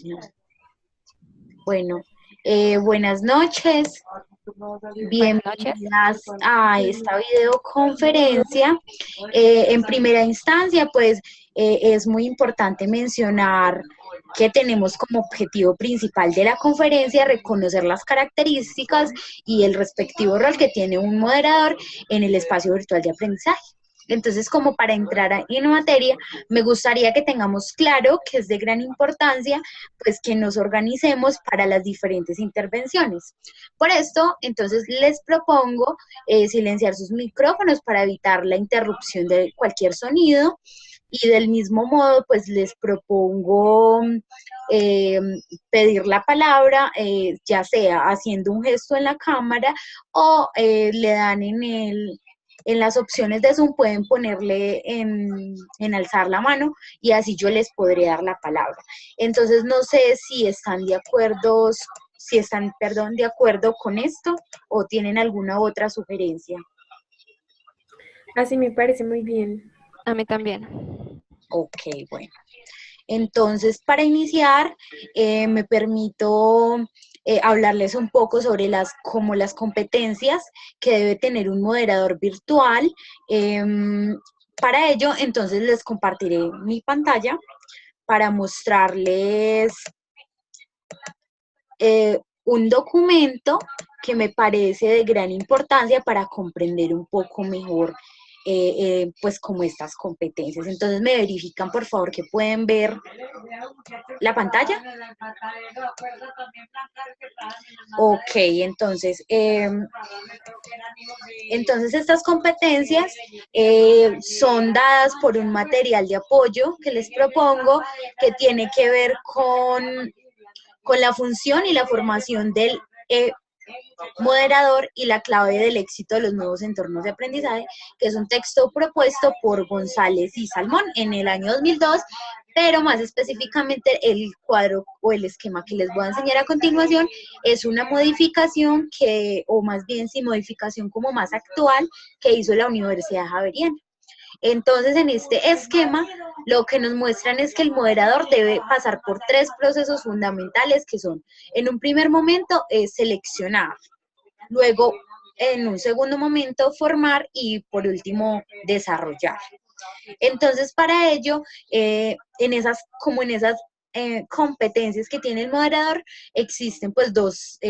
No. Bueno, buenas noches, Buenas noches. bienvenidas a esta videoconferencia. En primera instancia, pues es muy importante mencionar que tenemos como objetivo principal de la conferencia reconocer las características y el respectivo rol que tiene un moderador en el espacio virtual de aprendizaje. Entonces, como para entrar en materia, me gustaría que tengamos claro que es de gran importancia, pues que nos organicemos para las diferentes intervenciones. Por esto, entonces, les propongo silenciar sus micrófonos para evitar la interrupción de cualquier sonido y del mismo modo, pues les propongo eh, pedir la palabra, ya sea haciendo un gesto en la cámara o le dan en las opciones de Zoom pueden ponerle en alzar la mano y así yo les podré dar la palabra. Entonces no sé si están de acuerdo, si están, perdón, de acuerdo con esto o tienen alguna otra sugerencia. Así me parece muy bien. A mí también. Ok, bueno. Entonces, para iniciar, me permito hablarles un poco sobre como las competencias que debe tener un moderador virtual. Para ello, entonces, les compartiré mi pantalla para mostrarles un documento que me parece de gran importancia para comprender un poco mejor pues como estas competencias. Entonces me verifican por favor que pueden ver la pantalla. Ok, entonces estas competencias son dadas por un material de apoyo que les propongo que tiene que ver con la función y la formación del moderador y la clave del éxito de los nuevos entornos de aprendizaje, que es un texto propuesto por González y Salmón en el año 2002, pero más específicamente el cuadro o el esquema que les voy a enseñar a continuación es una modificación o más bien sí, modificación como más actual que hizo la Universidad Javeriana. Entonces, en este esquema, lo que nos muestran es que el moderador debe pasar por tres procesos fundamentales que son, en un primer momento, seleccionar, luego, en un segundo momento, formar y, por último, desarrollar. Entonces, para ello, como en esas competencias que tiene el moderador, existen pues dos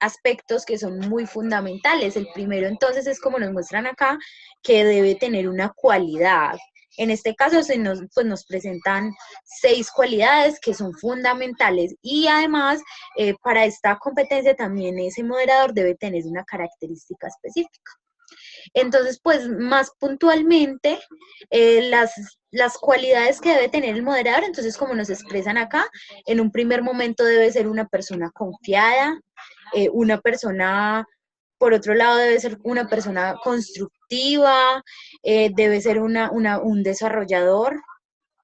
aspectos que son muy fundamentales. El primero, entonces, es como nos muestran acá, que debe tener una cualidad. En este caso pues nos presentan 6 cualidades que son fundamentales y además para esta competencia también ese moderador debe tener una característica específica. Entonces, pues más puntualmente, las cualidades que debe tener el moderador, entonces como nos expresan acá, en un primer momento debe ser una persona confiada, una persona, por otro lado, debe ser una persona constructiva, debe ser un desarrollador,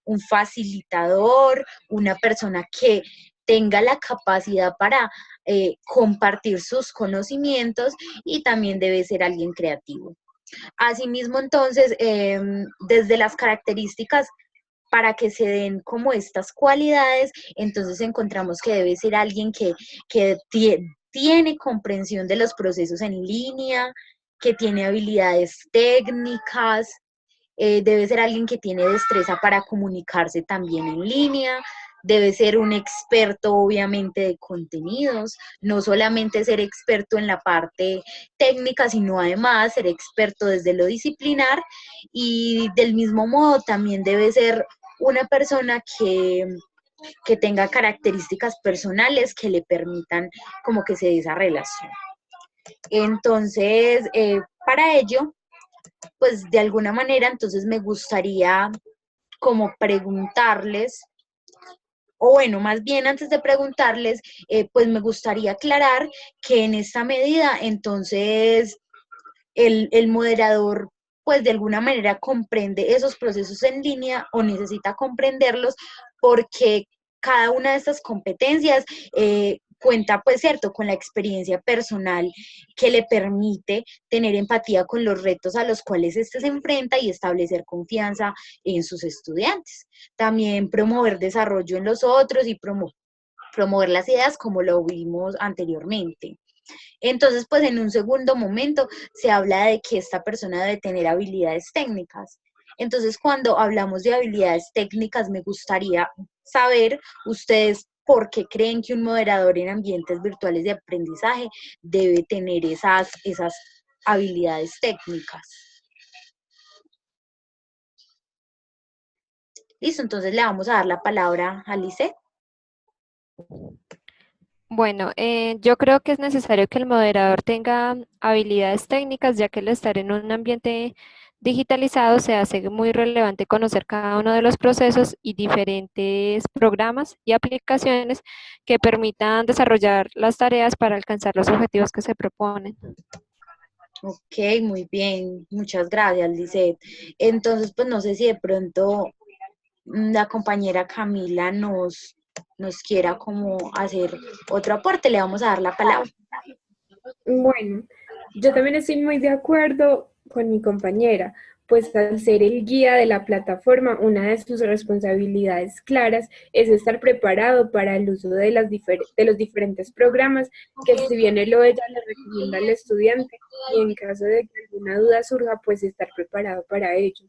un facilitador, una persona que tenga la capacidad para compartir sus conocimientos y también debe ser alguien creativo. Asimismo, entonces, desde las características para que se den como estas cualidades, entonces encontramos que debe ser alguien que tiene comprensión de los procesos en línea, que tiene habilidades técnicas, debe ser alguien que tiene destreza para comunicarse también en línea, debe ser un experto obviamente de contenidos, no solamente ser experto en la parte técnica, sino además ser experto desde lo disciplinar y del mismo modo también debe ser una persona que tenga características personales que le permitan como que se dé esa relación. Entonces, para ello, pues de alguna manera, entonces me gustaría como preguntarles, o bueno, más bien antes de preguntarles, pues me gustaría aclarar que en esta medida, entonces, el moderador, pues de alguna manera comprende esos procesos en línea o necesita comprenderlos porque cada una de estas competencias cuenta, pues cierto, con la experiencia personal que le permite tener empatía con los retos a los cuales éste se enfrenta y establecer confianza en sus estudiantes. También promover desarrollo en los otros y promover las ideas como lo vimos anteriormente. Entonces, pues en un segundo momento se habla de que esta persona debe tener habilidades técnicas. Entonces, cuando hablamos de habilidades técnicas, me gustaría saber ustedes por qué creen que un moderador en ambientes virtuales de aprendizaje debe tener esas habilidades técnicas. Listo, entonces le vamos a dar la palabra a Lisette. Bueno, yo creo que es necesario que el moderador tenga habilidades técnicas, ya que el estar en un ambiente digitalizado se hace muy relevante conocer cada uno de los procesos y diferentes programas y aplicaciones que permitan desarrollar las tareas para alcanzar los objetivos que se proponen. Ok, muy bien, muchas gracias, Lisette. Entonces, pues no sé si de pronto la compañera Camila nos quiera como hacer otro aporte, le vamos a dar la palabra. Bueno, yo también estoy muy de acuerdo con mi compañera, pues al ser el guía de la plataforma, una de sus responsabilidades claras es estar preparado para el uso de los diferentes programas que si bien él o ella le recomienda al estudiante y en caso de que alguna duda surja, pues estar preparado para ello.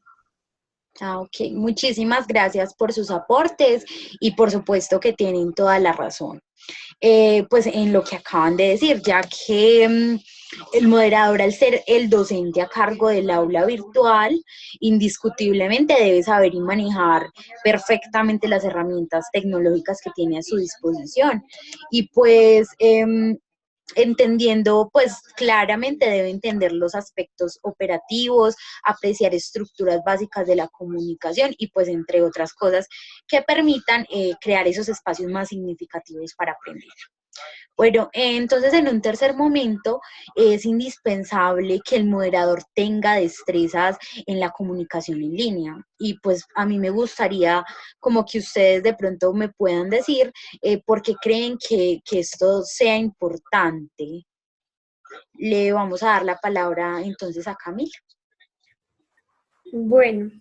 Ah, ok, muchísimas gracias por sus aportes y por supuesto que tienen toda la razón. Pues en lo que acaban de decir, ya que el moderador, al ser el docente a cargo del aula virtual, indiscutiblemente debe saber y manejar perfectamente las herramientas tecnológicas que tiene a su disposición. Y pues entendiendo, pues claramente debe entender los aspectos operativos, apreciar estructuras básicas de la comunicación y pues entre otras cosas que permitan crear esos espacios más significativos para aprender. Bueno, entonces en un tercer momento es indispensable que el moderador tenga destrezas en la comunicación en línea y pues a mí me gustaría como que ustedes de pronto me puedan decir por qué creen que esto sea importante. Le vamos a dar la palabra entonces a Camila. Bueno,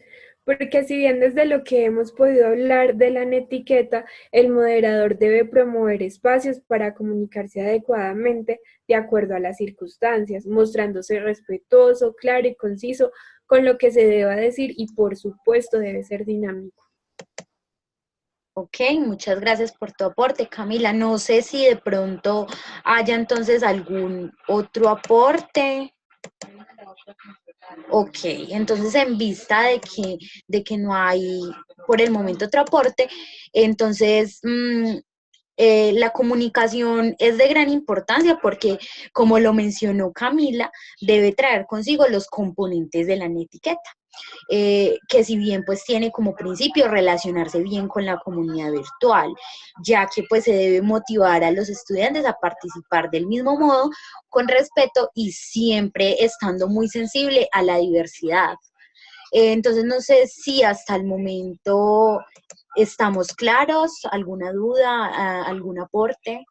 porque si bien desde lo que hemos podido hablar de la netiqueta, el moderador debe promover espacios para comunicarse adecuadamente de acuerdo a las circunstancias, mostrándose respetuoso, claro y conciso con lo que se deba decir y por supuesto debe ser dinámico. Ok, muchas gracias por tu aporte, Camila. No sé si de pronto haya entonces algún otro aporte. Ok, entonces en vista de que no hay por el momento otro aporte, entonces la comunicación es de gran importancia porque, como lo mencionó Camila, debe traer consigo los componentes de la netiqueta. Que si bien pues tiene como principio relacionarse bien con la comunidad virtual, ya que pues se debe motivar a los estudiantes a participar del mismo modo, con respeto y siempre estando muy sensible a la diversidad. Entonces no sé si hasta el momento estamos claros, alguna duda, algún aporte.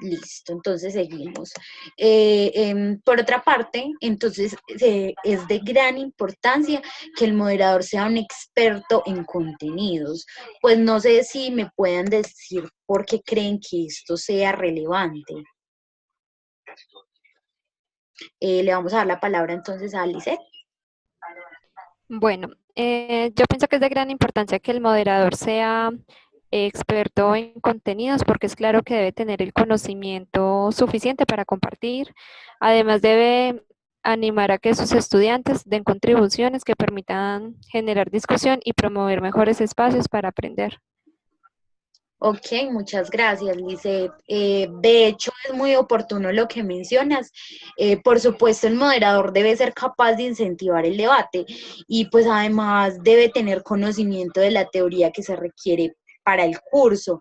Listo, entonces seguimos. Por otra parte, entonces es de gran importancia que el moderador sea un experto en contenidos. Pues no sé si me puedan decir por qué creen que esto sea relevante. Le vamos a dar la palabra entonces a Lisette. Bueno, yo pienso que es de gran importancia que el moderador sea experto en contenidos porque es claro que debe tener el conocimiento suficiente para compartir. Además, debe animar a que sus estudiantes den contribuciones que permitan generar discusión y promover mejores espacios para aprender. Ok, muchas gracias, Lisette. De hecho, es muy oportuno lo que mencionas. Por supuesto, el moderador debe ser capaz de incentivar el debate y pues además debe tener conocimiento de la teoría que se requiere para el curso.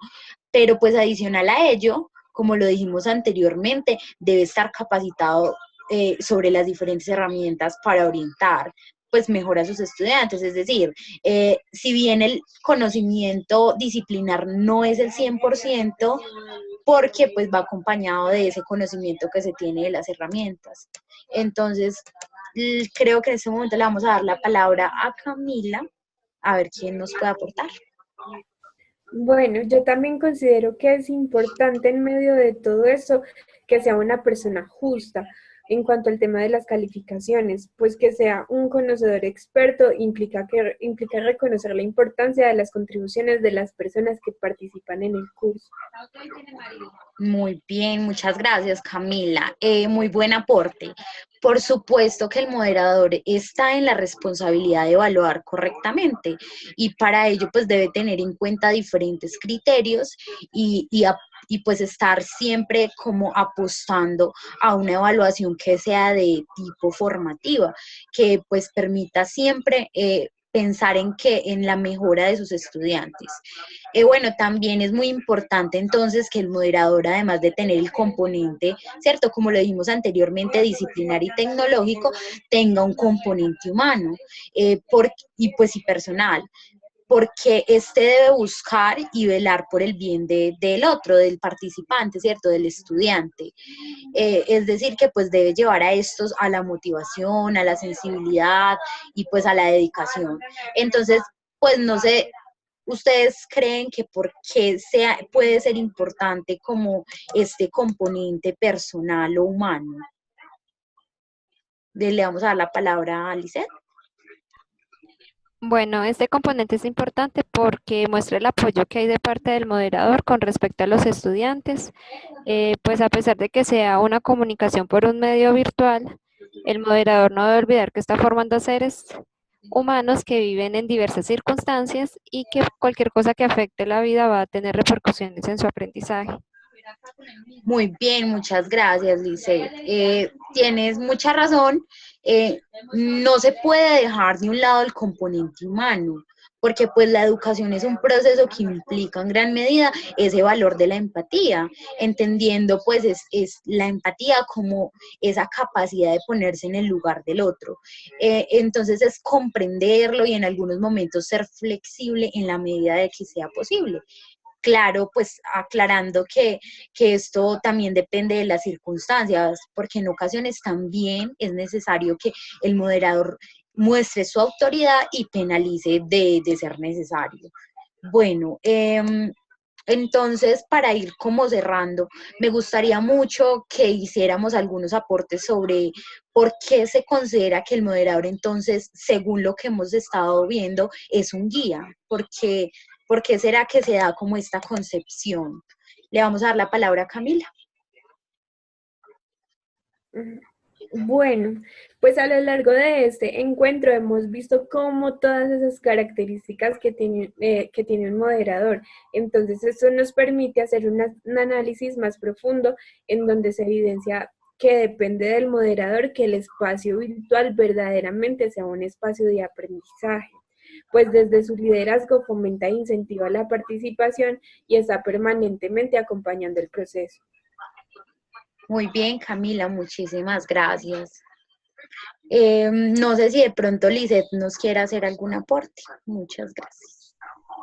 Pero pues adicional a ello, como lo dijimos anteriormente, debe estar capacitado sobre las diferentes herramientas para orientar. pues mejora a sus estudiantes. Es decir, si bien el conocimiento disciplinar no es el 100%, porque pues va acompañado de ese conocimiento que se tiene de las herramientas. Entonces, creo que en este momento le vamos a dar la palabra a Camila, a ver quién nos puede aportar. Bueno, yo también considero que es importante en medio de todo eso que sea una persona justa en cuanto al tema de las calificaciones, pues que sea un conocedor experto implica reconocer la importancia de las contribuciones de las personas que participan en el curso. Muy bien, muchas gracias, Camila. Muy buen aporte. Por supuesto que el moderador está en la responsabilidad de evaluar correctamente y para ello pues debe tener en cuenta diferentes criterios y pues estar siempre como apostando a una evaluación que sea de tipo formativa, que pues permita siempre pensar en la mejora de sus estudiantes. Bueno, también es muy importante entonces que el moderador, además de tener el componente, ¿cierto? Como lo dijimos anteriormente, disciplinario y tecnológico, tenga un componente humano y personal, porque este debe buscar y velar por el bien del otro, del participante, ¿cierto? Del estudiante. Es decir, que pues debe llevar a estos a la motivación, a la sensibilidad y pues a la dedicación. Entonces, pues no sé, ¿ustedes creen que por qué puede ser importante como este componente personal o humano? Le vamos a dar la palabra a Lisette. Bueno, este componente es importante porque muestra el apoyo que hay de parte del moderador con respecto a los estudiantes. Pues a pesar de que sea una comunicación por un medio virtual, el moderador no debe olvidar que está formando a seres humanos que viven en diversas circunstancias y que cualquier cosa que afecte la vida va a tener repercusiones en su aprendizaje. Muy bien, muchas gracias, Lisette. Tienes mucha razón. No se puede dejar de un lado el componente humano, porque pues la educación es un proceso que implica en gran medida ese valor de la empatía, entendiendo pues es la empatía como esa capacidad de ponerse en el lugar del otro. Entonces es comprenderlo y en algunos momentos ser flexible en la medida de que sea posible. Claro, pues aclarando que esto también depende de las circunstancias, porque en ocasiones también es necesario que el moderador muestre su autoridad y penalice de ser necesario. Bueno, entonces para ir como cerrando, me gustaría mucho que hiciéramos algunos aportes sobre por qué se considera que el moderador entonces, según lo que hemos estado viendo, es un guía, porque ¿por qué será que se da como esta concepción? Le vamos a dar la palabra a Camila. Bueno, pues a lo largo de este encuentro hemos visto cómo todas esas características que tiene un moderador. Entonces, esto nos permite hacer un análisis más profundo en donde se evidencia que depende del moderador que el espacio virtual verdaderamente sea un espacio de aprendizaje, pues desde su liderazgo fomenta e incentiva la participación y está permanentemente acompañando el proceso. Muy bien, Camila, muchísimas gracias. No sé si de pronto Lisette nos quiere hacer algún aporte. Muchas gracias.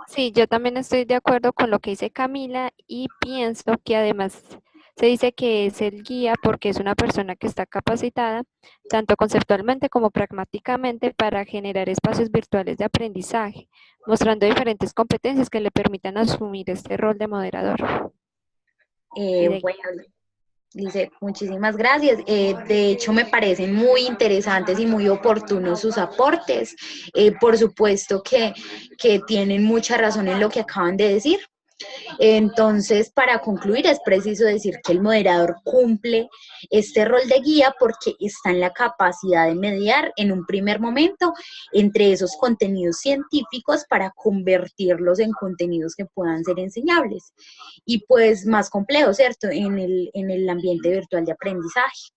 Sí, yo también estoy de acuerdo con lo que dice Camila y pienso que además se dice que es el guía porque es una persona que está capacitada, tanto conceptualmente como pragmáticamente, para generar espacios virtuales de aprendizaje, mostrando diferentes competencias que le permitan asumir este rol de moderador. Bueno, Lisette, muchísimas gracias. De hecho, me parecen muy interesantes y muy oportunos sus aportes. Por supuesto que tienen mucha razón en lo que acaban de decir. Entonces, para concluir, es preciso decir que el moderador cumple este rol de guía porque está en la capacidad de mediar en un primer momento entre esos contenidos científicos para convertirlos en contenidos que puedan ser enseñables y pues más complejos, ¿cierto? En el ambiente virtual de aprendizaje.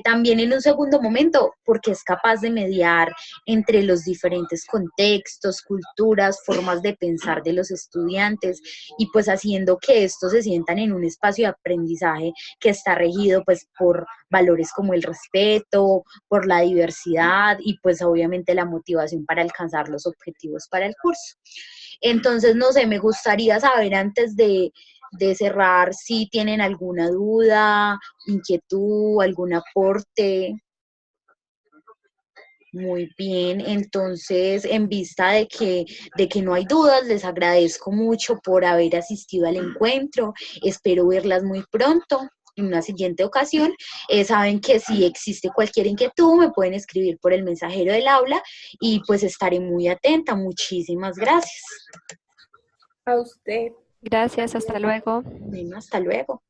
También en un segundo momento, porque es capaz de mediar entre los diferentes contextos, culturas, formas de pensar de los estudiantes y pues haciendo que estos se sientan en un espacio de aprendizaje que está regido pues por valores como el respeto, por la diversidad y pues obviamente la motivación para alcanzar los objetivos para el curso. Entonces, no sé, me gustaría saber antes de cerrar si tienen alguna duda, inquietud, algún aporte. Muy bien, entonces en vista de que no hay dudas, les agradezco mucho por haber asistido al encuentro. Espero verlas muy pronto en una siguiente ocasión. Saben que si existe cualquier inquietud me pueden escribir por el mensajero del aula y pues estaré muy atenta. Muchísimas gracias. A usted. Gracias, hasta luego. Bueno, hasta luego.